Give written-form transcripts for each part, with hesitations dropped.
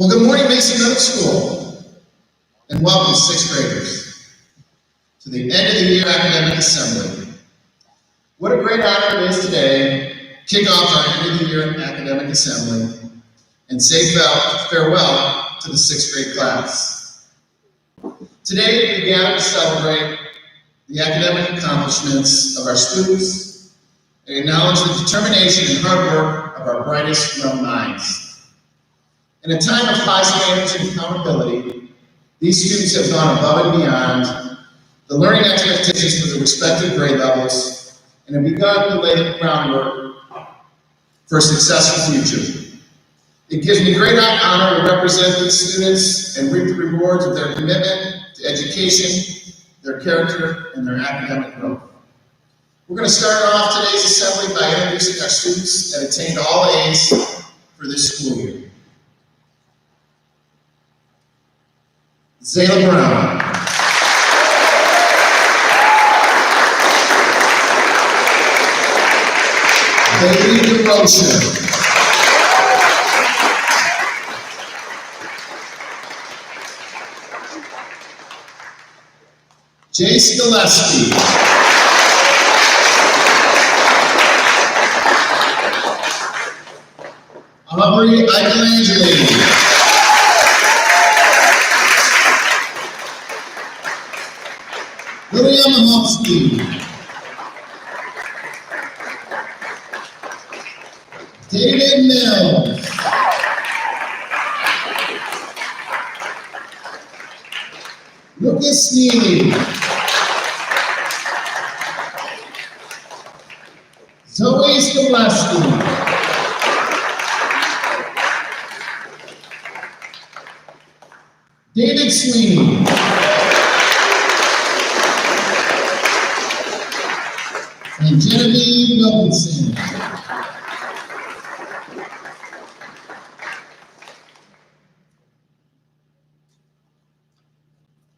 Well, good morning, Mason Middle School, and welcome, sixth graders, to the end of the year academic assembly. What a great honor it is today to kick off our end of the year academic assembly and say farewell to the sixth grade class. Today, we gather to celebrate the academic accomplishments of our students and acknowledge the determination and hard work of our brightest young minds. In a time of high standards and accountability, these students have gone above and beyond the learning expectations for the respective grade levels and have begun to lay the groundwork for a successful future. It gives me great honor to represent these students and reap the rewards of their commitment to education, their character, and their academic growth. We're going to start off today's assembly by introducing our students that attained all A's for this school year. Zayla Brown. Bailey DeRocha. Jace Gillespie. Aubrey Michelangeli. William Hofstein. David Mills. Lucas Neely. Zoe Skoleski. David Sweeney. And Genevieve Wilkinson.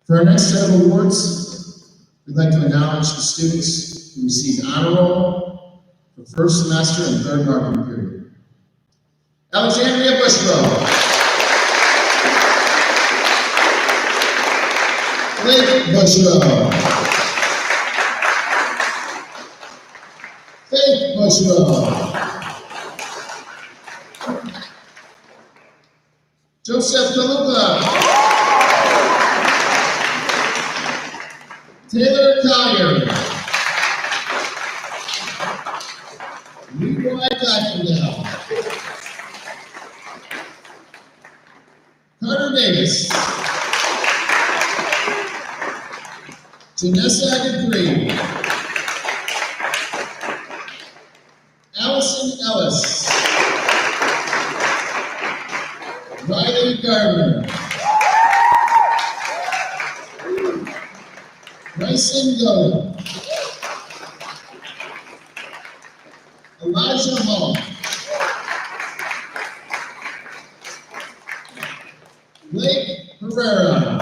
For our next set of awards, we'd like to acknowledge the students who received honor roll for first semester and third marking period. Alexandria Bushrow. Blake Bushrow. Faith Bushrow. Joseph DeLuca. Taylor Collier. Leroy Dykendale. Carter Davis. Janessa Dupree. Allison Ellis. Riley Gardner. Bryson Gold. Elijah Hall. Blake Herrera.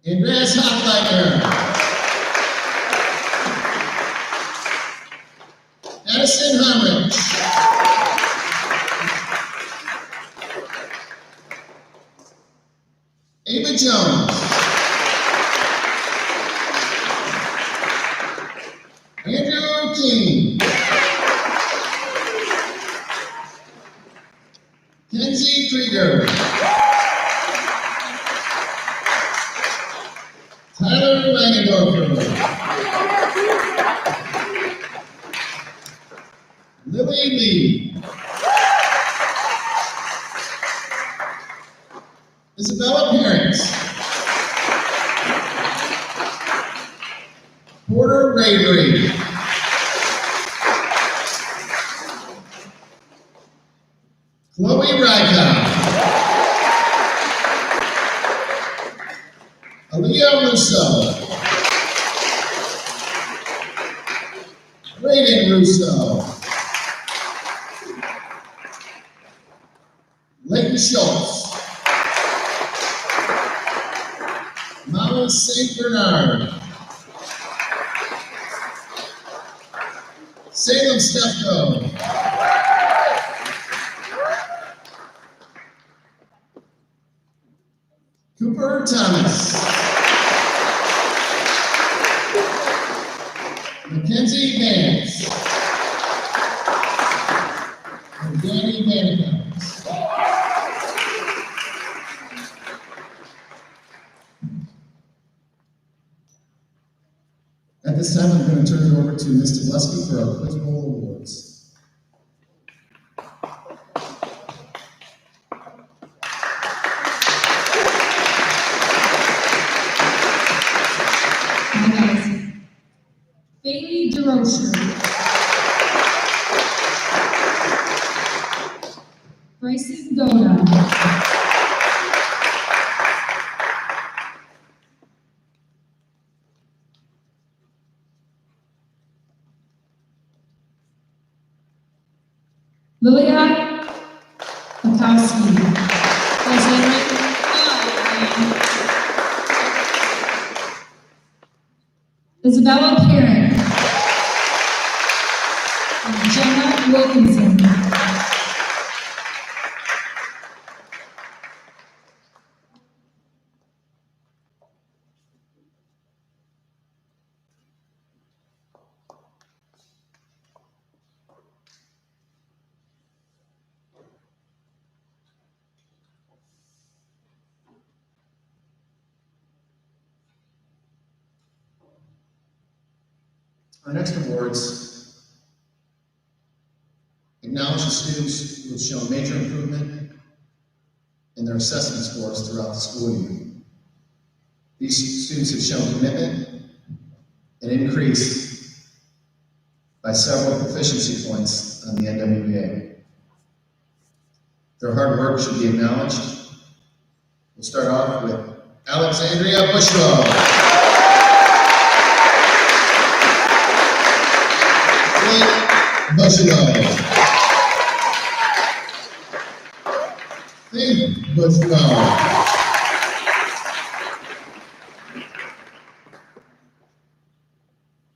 Andreas Hochleitner. Addison Hamrich. Ava Jones. Andrew King. Kenzie Krieger. Tyler Langendorfer. Lily Lee. Isabella Parent. Porter Ravery. Chloe Rycott. Aaliyah Russo. Raiden Russo. Leighton Schultz. Molly St. Bernard. Salem Stefko. Thomas. Mackenzie Vance. And Danny Vanderkams. At this time, I'm going to turn it over to Ms. Tableski for our Quiz Bowl Awards. Bailey DeRocher. Bryson Goda. Lilia Bukowski. Isabella Perrin. And Jenna Wilkinson. Our next awards acknowledge the students who have shown major improvement in their assessment scores throughout the school year. These students have shown commitment and increased by several proficiency points on the NWBA. Their hard work should be acknowledged. We'll start off with Alexandria Bushrow. Bushrow. Bushrow.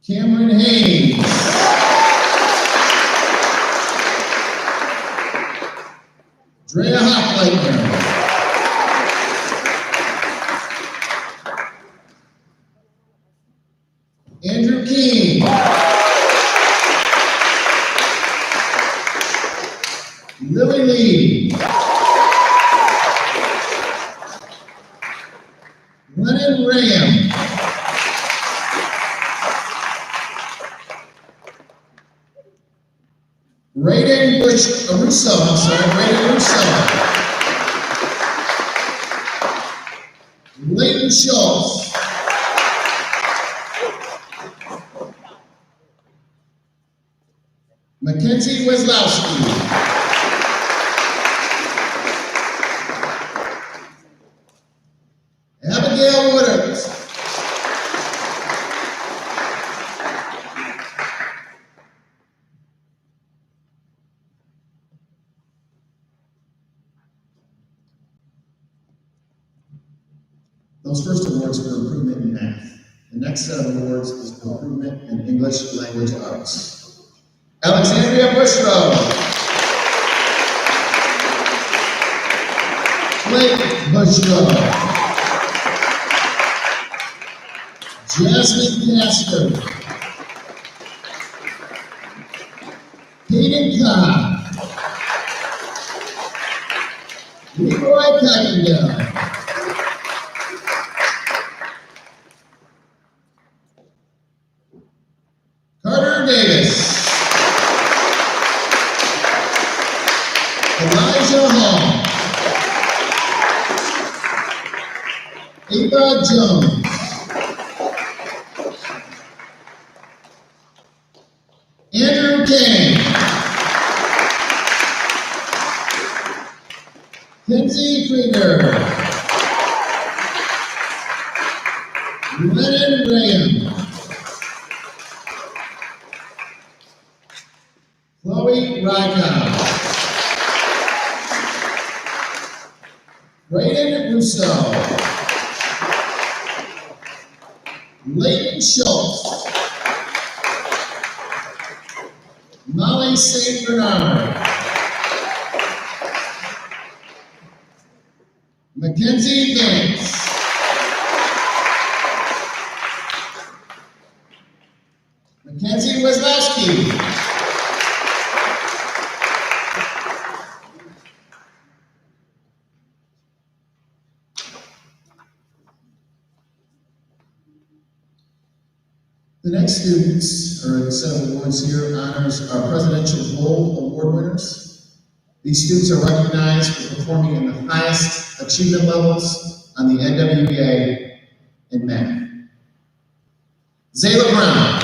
Cameron Hayes. Drea Hochleitner. Andrew King. Lily Lee. Lennon Ram. Raiden Russo. Raiden Russo. Leighton Schultz. Mackenzie Weslowski. Abigail Woodard. Those first awards were improvement in math. The next set of awards is for improvement in English language arts. Alexandria Bushrow. Blake Bushrow. Jasmine Casper. Hayden Cobb. Leroy Cockendale. Carter Davis. Elijah Hall. Ava Jones. Andrew King. Kenzie Krieger. Lennon Graham. Chloe Rykov. Braden Russo. Leighton Schultz. Molly St. Bernard. Mackenzie Vance. Mackenzie Weslowski. The next students, or the set of awards here, honors our Presidential Gold Award winners. These students are recognized for performing in the highest achievement levels on the NWEA in math. Zayla Brown.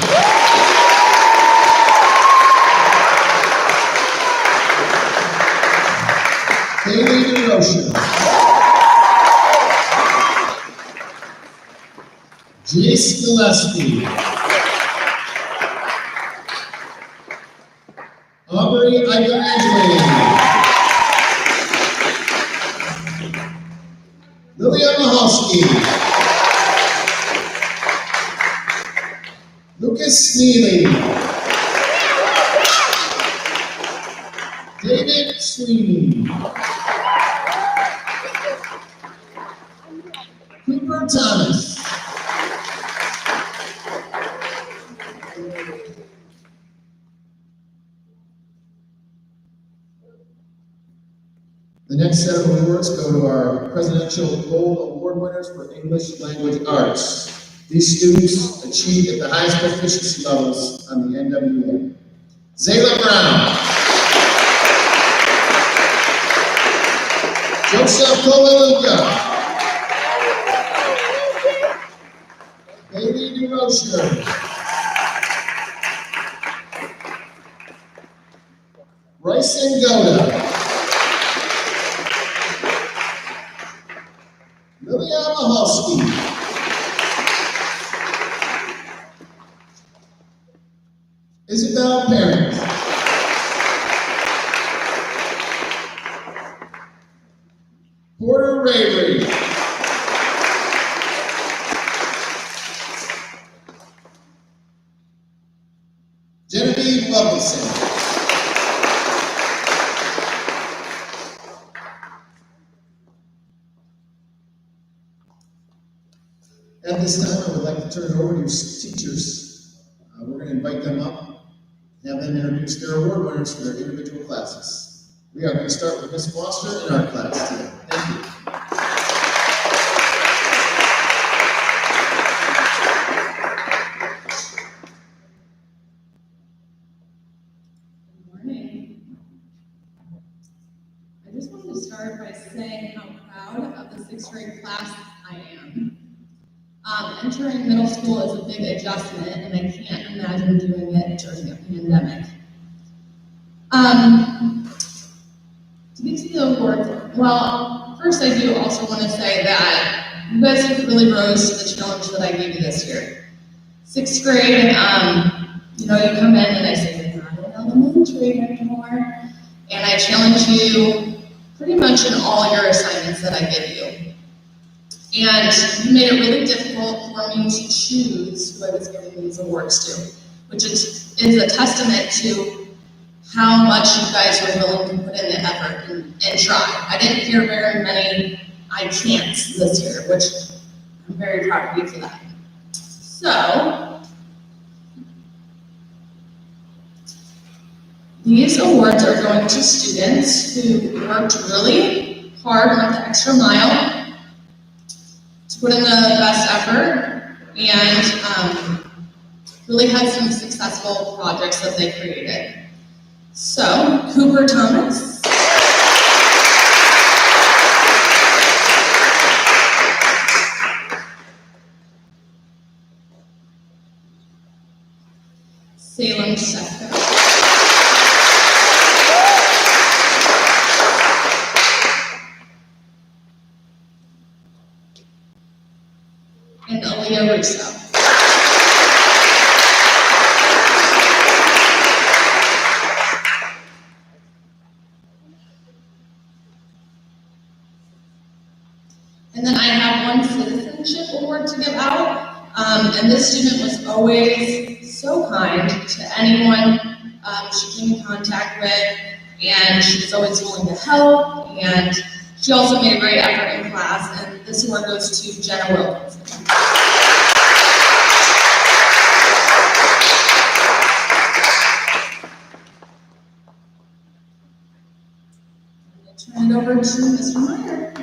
Haley DeRocher. Jace Gillespie. Aubrey Igerangeli. Lilia Mahalski. Lucas Neely. David Sweeney. Cooper Thomas. The next set of awards go to our Presidential Gold Award winners for English Language Arts. These students achieved at the highest proficiency levels on the NWA. Zayla Brown. Joseph Kolaluka. Haley DeRocher. Bryson Goda. Lilia Mahalski. Isabel Parent. Porter Raybury. Genevieve Wilkinson. At this time, I would like to turn it over to your teachers. We're going to invite them up and have them introduce their award winners for their individual classes. We are going to start with Ms. Foster in our class today. Thank you. Good morning. I just wanted to start by saying how proud of the sixth grade class I am. Entering middle school is a big adjustment, and I can't imagine doing it during a pandemic. To get to the awards, well, first I do also want to say that you guys have really rose to the challenge that I gave you this year. Sixth grade, you come in and I say, you're not in elementary anymore, and I challenge you pretty much in all your assignments that I give you. And you made it really difficult for me to choose who I was giving these awards to, which is a testament to how much you guys were willing to put in the effort and try. I didn't hear very many I can'ts this year, which I'm very proud of you for that. So, these awards are going to students who worked really hard, went the extra mile, put in the best effort, and really had some successful projects that they created. So, Cooper Thomas. Salem Shefka. And Aaliyah Russo. And then I have one citizenship award to give out. And this student was always so kind to anyone she came in contact with, and she was always willing to help, and she also made a great effort in class, and this award goes to Jenna Wilkinson. over to Mr. Meyer.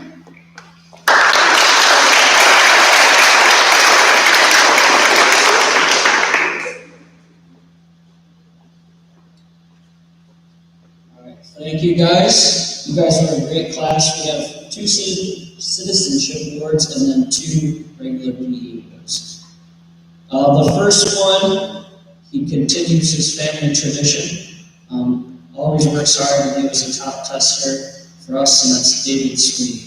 Thank you, guys. You guys are a great class. We have 2 citizenship awards and then 2 regular PE awards. The first one, he continues his family tradition. Always works hard, and he was a top tester for us, and that's David Sweeney.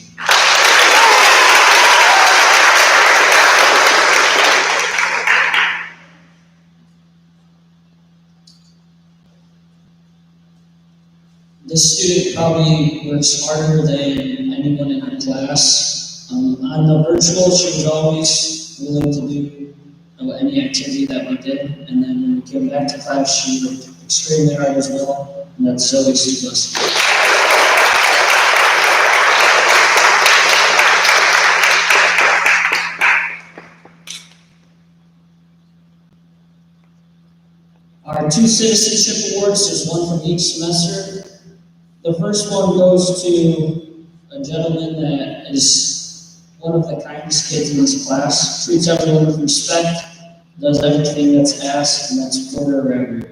This student probably works harder than anyone in her class. On the virtual, she was always willing to do any activity that we did, and then when we came back to class, she worked extremely hard as well, and that's Zoe Subleski. Our 2 citizenship awards, there's one from each semester. The first one goes to a gentleman that is one of the kindest kids in his class, treats everyone with respect, does everything that's asked, and that's Porter Reverie.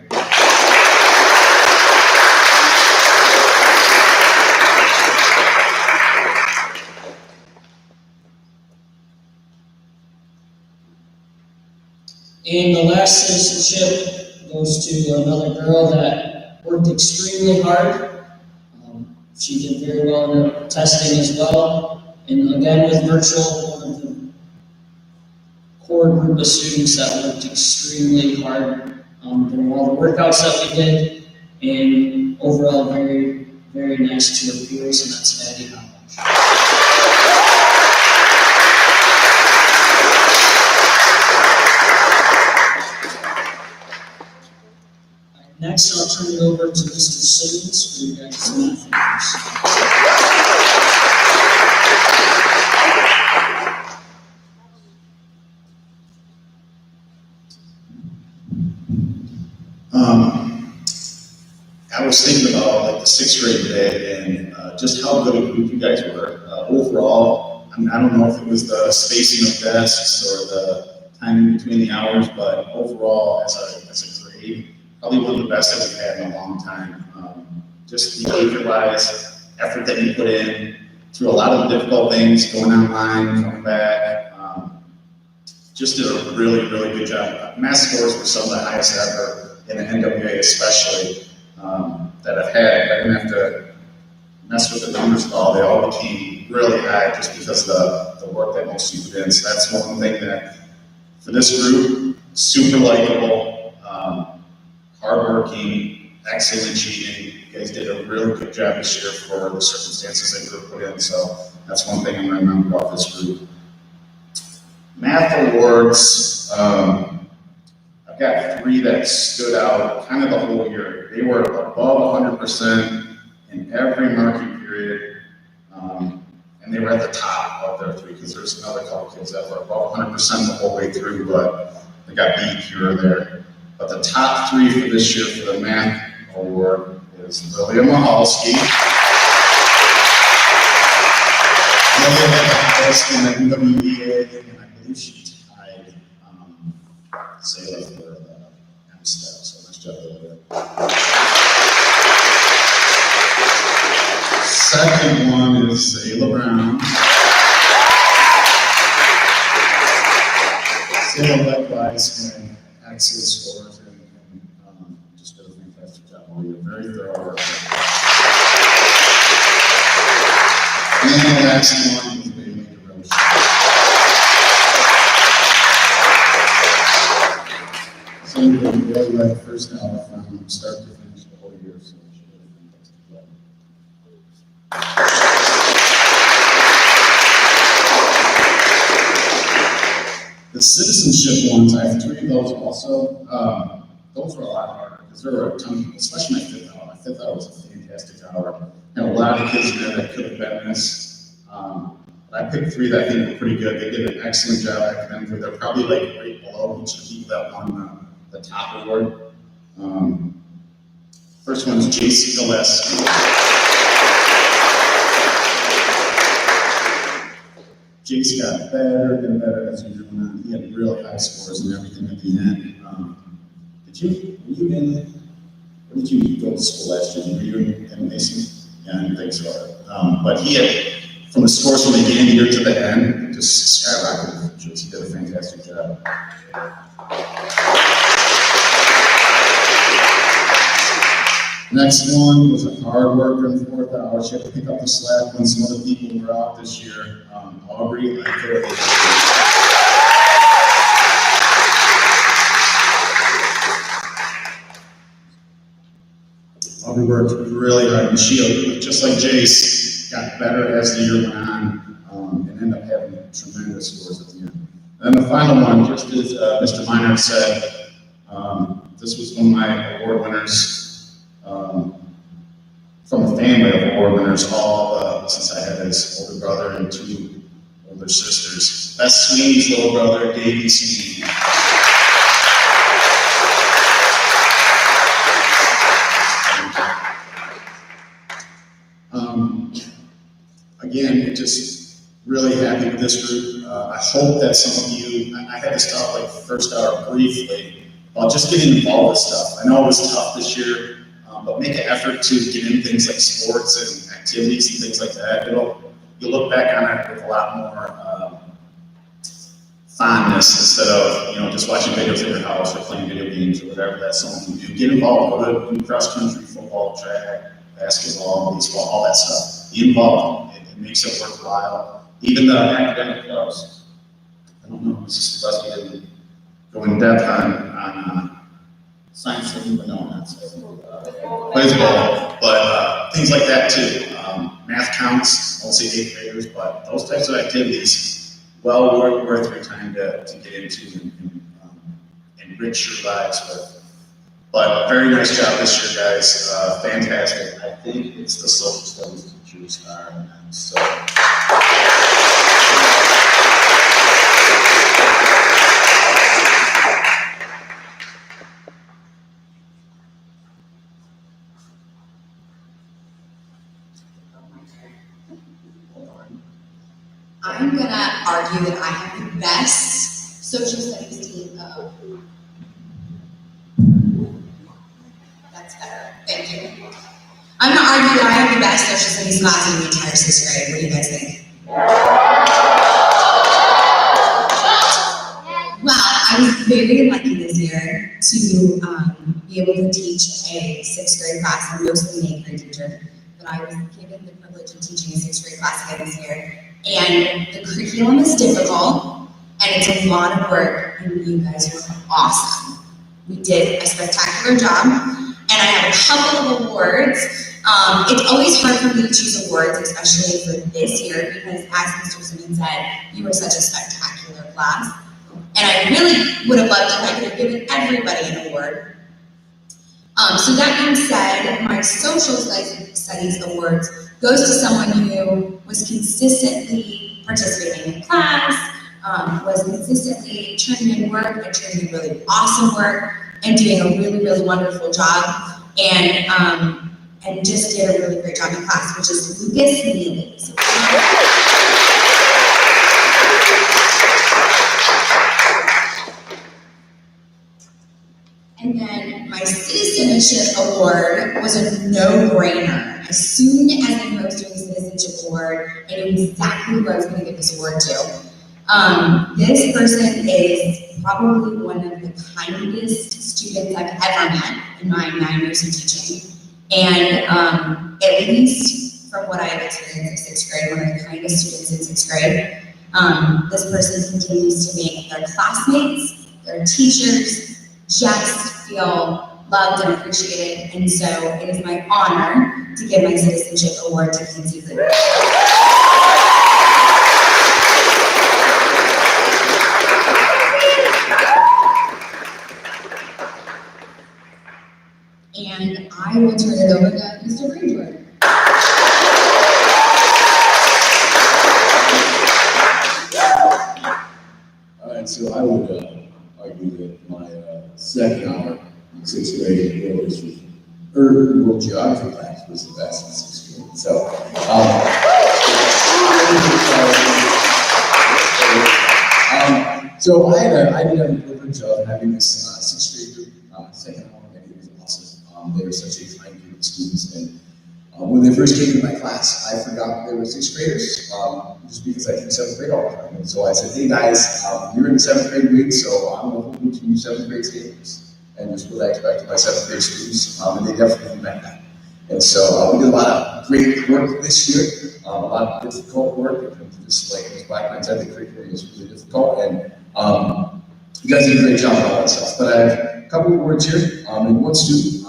And the last citizenship goes to another girl that worked extremely hard. She did very well in her testing as well. And again, with virtual, one of the core group of students that worked extremely hard during all the workouts that we did, and overall very, very nice to her peers, and that's Addie Hodge. Next, I'll turn it over to Mr. Simmons for your guys' math numbers. I was thinking about like the 6th grade today and just how good a group you guys were. Overall, I don't know if it was the spacing of desks or the time between the hours, but overall, as a grade, probably one of the best that we've had in a long time. Just behavior-wise, effort that you put in through a lot of difficult things, going online, coming back. Just did a really, really good job. Math scores were some of the highest ever in the NWA, especially that I've had. I didn't have to mess with the numbers at all. They all became really high just because of the work that most of you put in. So that's one thing that for this group, super likable, hardworking, excellent cheating. You guys did a really good job this year for the circumstances that you were put in. So that's one thing I'm going to remember about this group. Math awards, I've got 3 that stood out kind of the whole year. They were above 100% in every marking period, and they were at the top of their 3 because there's another couple kids that were above 100% the whole way through, but they got beat here or there. But the top 3 for this year for the math award is Lilia Mahalski. Lilia had the highest in the NWEA, and I believe she tied Zayla for the M step. So nice job, Lilia. Second one is Zayla Brown. Zayla likewise and excellent scores and just did a fantastic job all year. Very thorough work. And the last one is Bailey DeRoche. So we really led first hour from start to finish the whole year. So she did a fantastic job. The citizenship ones, I have 3 of those also. Those were a lot harder because there were a ton of people, especially my 5th hour. My 5th hour was a fantastic hour. Had a lot of kids in there that could have been this. But I picked 3 that I think were pretty good. They did an excellent job academically. They're probably like right below each of the people that won the top award. First one is JC Gillespie. Jace got better and better as the year went on. He had really high scores and everything at the end. Were you in, where did you go to school last year? Were you in Mason? Yeah, I didn't think so. But he had, from the scores from the beginning of the year to the end, just skyrocketed. Jace, he did a fantastic job. Next one was a hard worker in the fourth hour. She had to pick up the slack when some other people were out this year. Aubrey, Aubrey worked really hard, and she, just like Jace, got better as the year went on, and ended up having tremendous scores at the end. And the final one, just as Mr. Minor said, this was one of my award winners. From a family of award winners, all since I had his older brother and two older sisters. That's Sweeney's little brother, Davey Sweeney. Again, just really happy with this group. I hope that some of you, I had to stop like the first hour briefly about just getting involved with stuff. I know it was tough this year. But make an effort to get in things like sports and activities and things like that. You'll look back on it with a lot more fondness instead of just watching videos at your house or playing video games or whatever that someone can do. Get involved. Go to cross country, football, track, basketball, baseball, all that stuff. Be involved. It makes it worthwhile. Even the academic clubs. I don't know, Mrs. Selesky didn't go in depth on science, but no, not baseball, but things like that too. Math counts, I'll say 8th graders, but those types of activities, well worth your time to get into and enrich your lives with. But very nice job this year, guys. Fantastic. I think it's the social studies teachers are, and so. I'm gonna argue that I have the best social studies team. That's better. Thank you. I'm gonna argue that I have the best social studies class in the entire 6th grade. What do you guys think? Well, I was very lucky this year to be able to teach a 6th grade class. I'm mostly an 8th grade teacher, but I was given the privilege of teaching a 6th grade class again this year. And the curriculum is difficult, and it's a lot of work, and you guys were awesome. We did a spectacular job, and I have a couple of awards. It's always hard for me to choose awards, especially for this year, because as Mr. Simmons said, you were such a spectacular class. And I really would have loved if I could have given everybody an award. So that being said, my social studies awards goes to someone who was consistently participating in class, was consistently turning in work and turning in really awesome work and doing a really, really wonderful job, and just did a really great job in class, which is Lucas Neely. So, and then my citizenship award was a no-brainer. As soon as I heard I was doing a citizenship award, I knew exactly who I was going to give this award to. This person is probably one of the kindest students I've ever met in my 9 years of teaching. And at least from what I have experienced in 6th grade, one of the kindest students in 6th grade. This person continues to make their classmates, their teachers, just feel loved and appreciated, and so it is my honor to give my citizenship award to Kinsey Cleaver. And I will turn it over to Mr. Greenberg. All right, so I would argue that my second hour in 6th grade world geography class was the best in 6th grade. So, So I did have the privilege of having this sixth grade group, second hour, and it was awesome. They were such a kind group of students, and when they first came to my class, I forgot they were sixth graders, just because I teach seventh grade all the time. And so I said, hey guys, you're in the seventh grade week, so I'm going to hold you to seventh grade standards. And just what I expected my seventh grade students, and they definitely met that. And so we did a lot of great work this year, a lot of difficult work, and just like Ms. Blackman said, the curriculum is really difficult, and you guys did a great job on all that stuff. But I have a couple of words here, and one student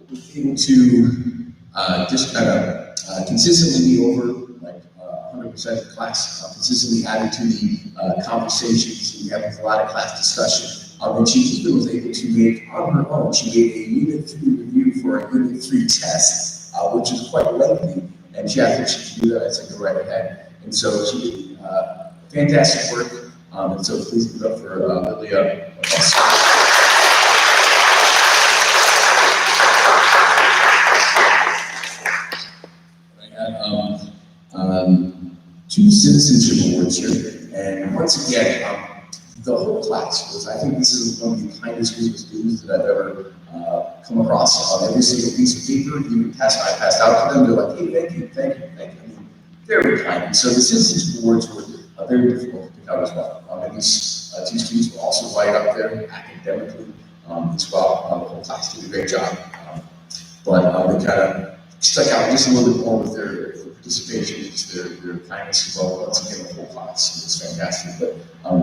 was able to just kind of consistently be over like 100% of the class, consistently added to the conversations. We had a lot of class discussion. And she just was able to make on her own. She made a Unit 3 review for a Unit 3 test, which is quite lengthy. And she asked if she could do that. I said, go right ahead. And so she did fantastic work. And so please give it up for Lilia. Two citizenship awards here, and once again, the whole class was, I think this is one of the kindest group of students that I've ever come across. On every single piece of paper, even I passed out to them, they're like, hey, thank you, thank you, thank you. I mean, very kind. And so the citizenship awards were very difficult to pick out as well. And these two students were also right up there academically as well. The whole class did a great job. But they kind of stuck out just a little bit more with their participation, their kindness as well. Once again, the whole class was fantastic. But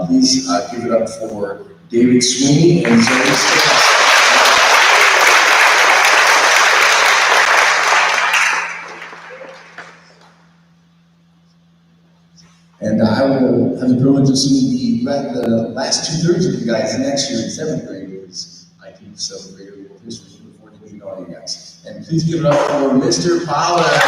please give it up for David Sweeney and Zoe Stickhouse. And I will have the privilege of seeing the last 2/3 of you guys next year in 7th grade, because I teach 7th grade world history. Look forward to meeting all you guys. And please give it up for Mr. Pollard.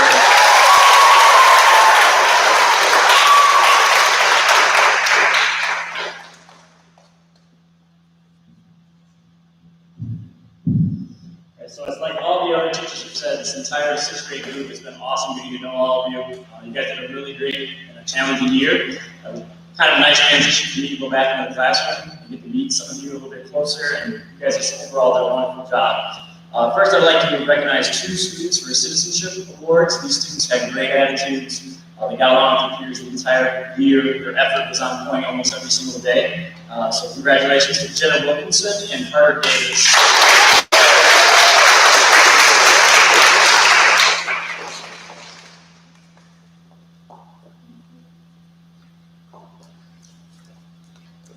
So it's like all the other teachers have said, this entire 6th grade group has been awesome getting to know all of you. You guys did a really great and a challenging year. Kind of a nice transition for me to go back into the classroom and get to meet some of you a little bit closer, and you guys just overall did a wonderful job. First, I'd like to recognize 2 students for citizenship awards. These students had great attitudes. They got along with the peers the entire year. Their effort was on point almost every single day. So congratulations to Jenna Wilkinson and Carter Davis.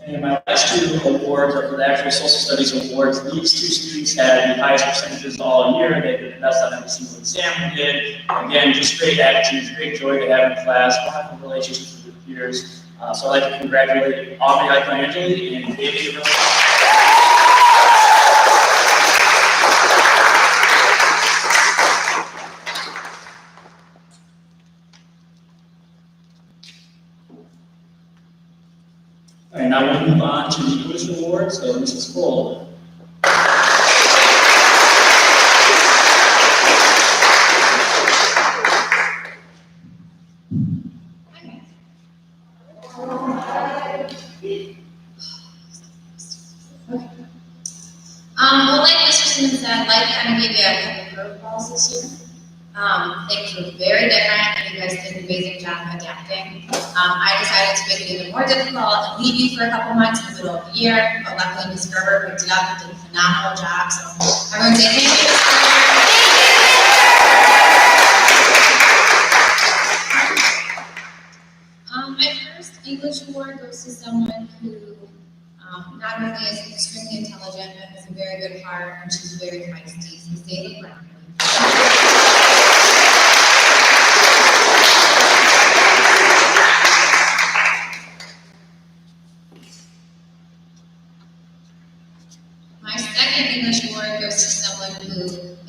And my last 2 awards are for the actual social studies awards. These 2 students had the highest percentages all year. They did the best on every single exam we did. Again, just great attitudes, great joy to have in class, wonderful relationships with their peers. So I'd like to congratulate Aubrey Michelangeli and David Gabriel. All right, now we'll move on to the English Awards. So Mrs. Cole. Well, like Mr. Simmons said, life kind of gave you a couple curveballs this year. Things were very different, and you guys did an amazing job adapting. I decided to make it even more difficult and leave you for a couple months in the middle of the year, but luckily Ms. Gerber picked it up and did a phenomenal job. So everyone say thank you, Ms. Gerber. My first English award goes to someone who not only is extremely intelligent, but has a very good heart, and she's very feisty. So Zayla Brown. My second English award goes to someone who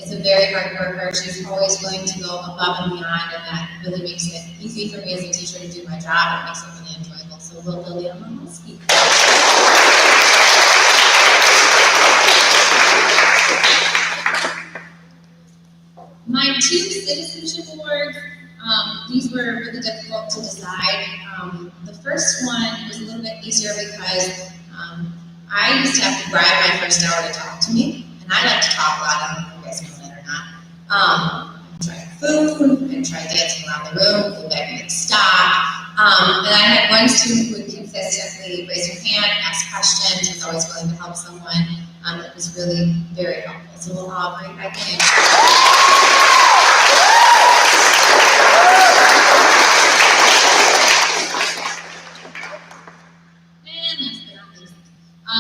is a very hard worker. She's always willing to go above and beyond, and that really makes it easy for me as a teacher to do my job. It makes it really enjoyable. So Lilia Mahalski. My 2 citizenship awards These were really difficult to decide. The first one was a little bit easier because I used to have to bribe my first hour to talk to me, and I like to talk a lot. I don't know if you guys know that or not. I tried food, I tried dancing around the room, people begged me to stop. And I had one student who would consistently raise her hand, ask questions, was always willing to help someone. It was really very helpful. So we'll all bring back in.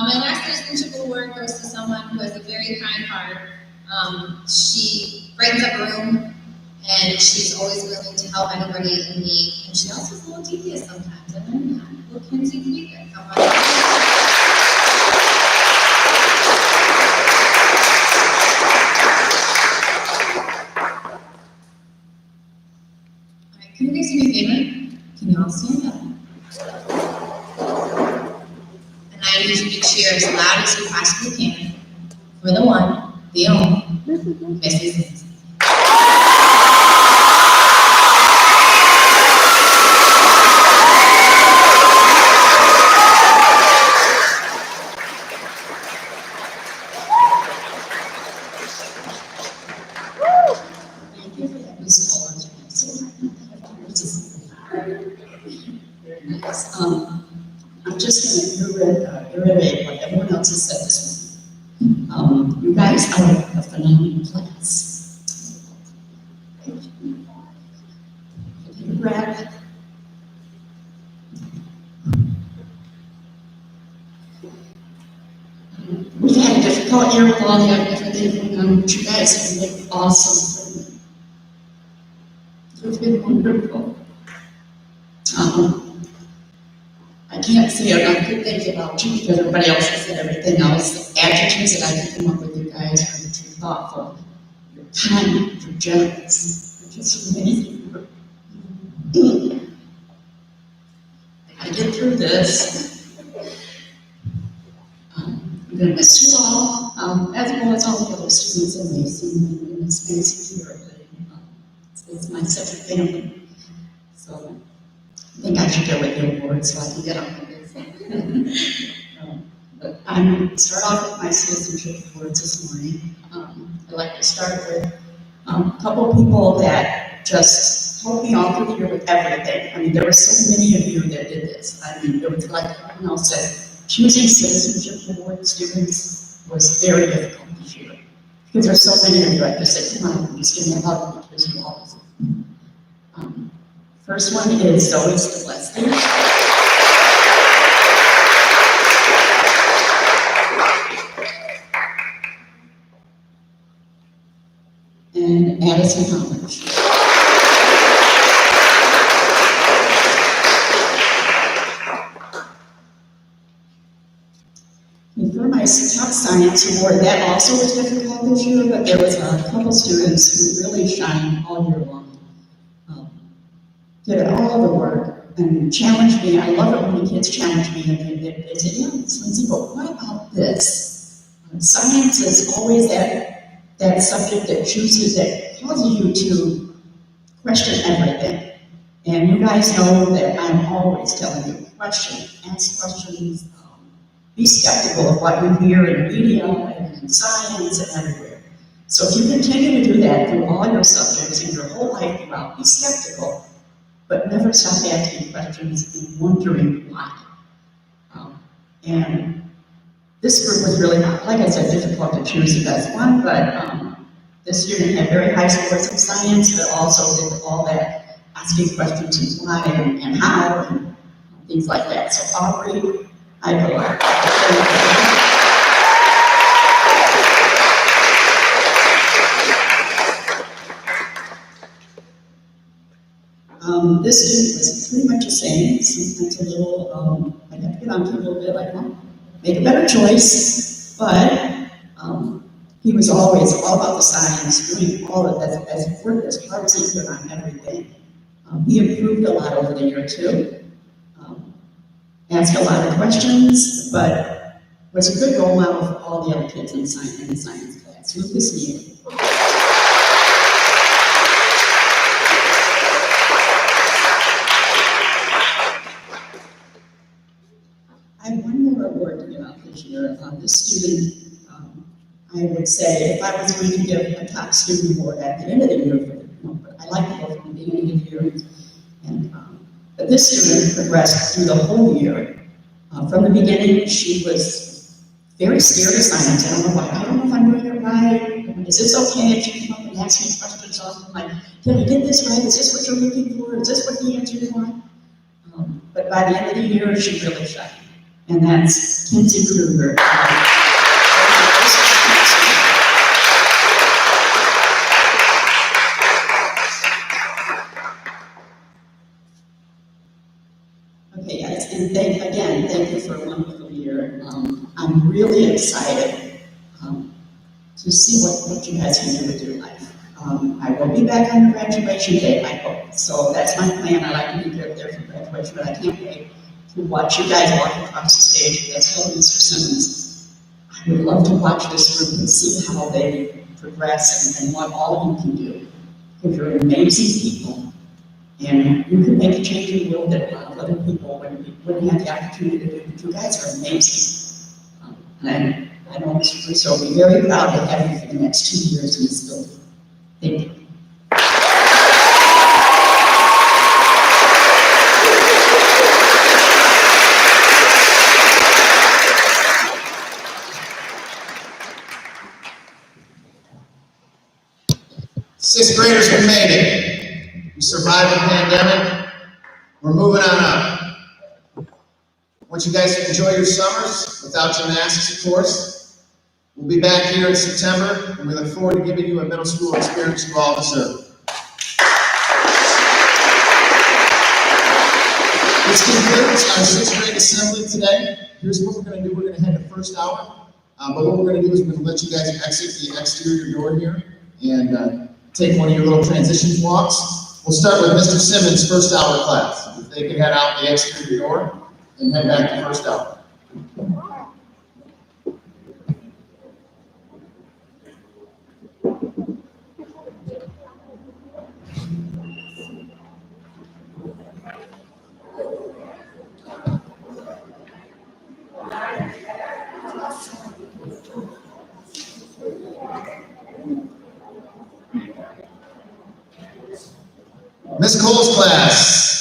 My last citizenship award goes to someone who has a very kind heart. She brightens up a room, and she's always willing to help anybody in need. And she also is a little devious sometimes. And then little Kinsey can be good. Come on. All right, can you guys do me a favor? Can you all stand up? I need you to cheer as loud as you possibly can for the one, the only, Mrs. Lindsay. Thank you for that musical I'm just going to reiterate what everyone else has said this morning. You guys are a phenomenal class. Brad. We've had a difficult year with all the everything going on, but you guys have been awesome for me. You've been wonderful. I can't say enough good things about you because everybody else has said everything else. The adjectives that I can come up with, you guys are too thoughtful, you're kind, you're generous, you're just amazing. I get through this. I'm going to miss you all, as well as all the other students in Mason and in this Mason here. It's my second family. So I think I should go with the award so I can get on with this. But I'm going to start off with my citizenship awards this morning. I'd like to start with a couple of people that just helped me all through here with everything. I mean, there were so many of you that did this. I mean, it was like everyone else said, choosing citizenship award students was very difficult this year. Because there's so many of you, I just said, come on, just give me a hug because you all. First one is Zoe Celeste. And Addison Howard. And for my top science award, that also was difficult this year, but there was a couple students who really shined all year long. Did all the work and challenged me. I love it when the kids challenge me and they say, yeah, Ms. Lindsay, but what about this? Science is always that subject that chooses, that causes you to question everything. And you guys know that I'm always telling you, question, ask questions, be skeptical of what you hear in media and in science and everywhere. So if you continue to do that through all your subjects and your whole life throughout, be skeptical, but never stop asking questions and wondering why. And this group was really, like I said, difficult to choose the best one, but this student had very high scores in science, but also did all that asking questions and why and how and things like that. So Aubrey, I go. This student was pretty much the same, sometimes a little, I have to get on to a little bit, like, well, make a better choice, but he was always all about the science, doing all of that, as worked as hard as he could on everything. He improved a lot over the year too, asked a lot of questions, but was a good role model for all the other kids in the science class. Lucas Neal. This student, I would say, if I was going to give a top student award at the end of the year, but I like to go from the beginning of the year. And, but this student progressed through the whole year. From the beginning, she was very scared of science. I don't know why. I don't know if I'm doing it right. Is this okay if you come up and ask me questions often like, did I get this right? Is this what you're looking for? Is this what the answer you want? But by the end of the year, she really shined. And that's Kinsey Kruger. Okay, guys, and thank you for a wonderful year. I'm really excited to see what you guys can do with your life. I will be back on graduation day, I hope. So that's my plan. I like to be there for graduation, but I can't wait to watch you guys walk across the stage. That's all, Mr. Simmons. I would love to watch this group and see how they progress and what all of you can do. Because you're amazing people. And you can make a change in the world that a lot of other people wouldn't have the opportunity to do. But you guys are amazing. And I know Mr. Russo will be very proud to have you for the next 2 years in this building. Thank you. Sixth graders, we made it. We survived the pandemic. We're moving on up. I want you guys to enjoy your summers without your masks, of course. We'll be back here in September, and we look forward to giving you a middle school experience you all deserve. This concludes our sixth grade assembly today. Here's what we're going to do. We're going to head to first hour. But what we're going to do is we're going to let you guys exit the exterior door here and take one of your little transition walks. We'll start with Mr. Simmons' first hour class. If they can head out the exterior door and head back to first hour. Miss Cole's class.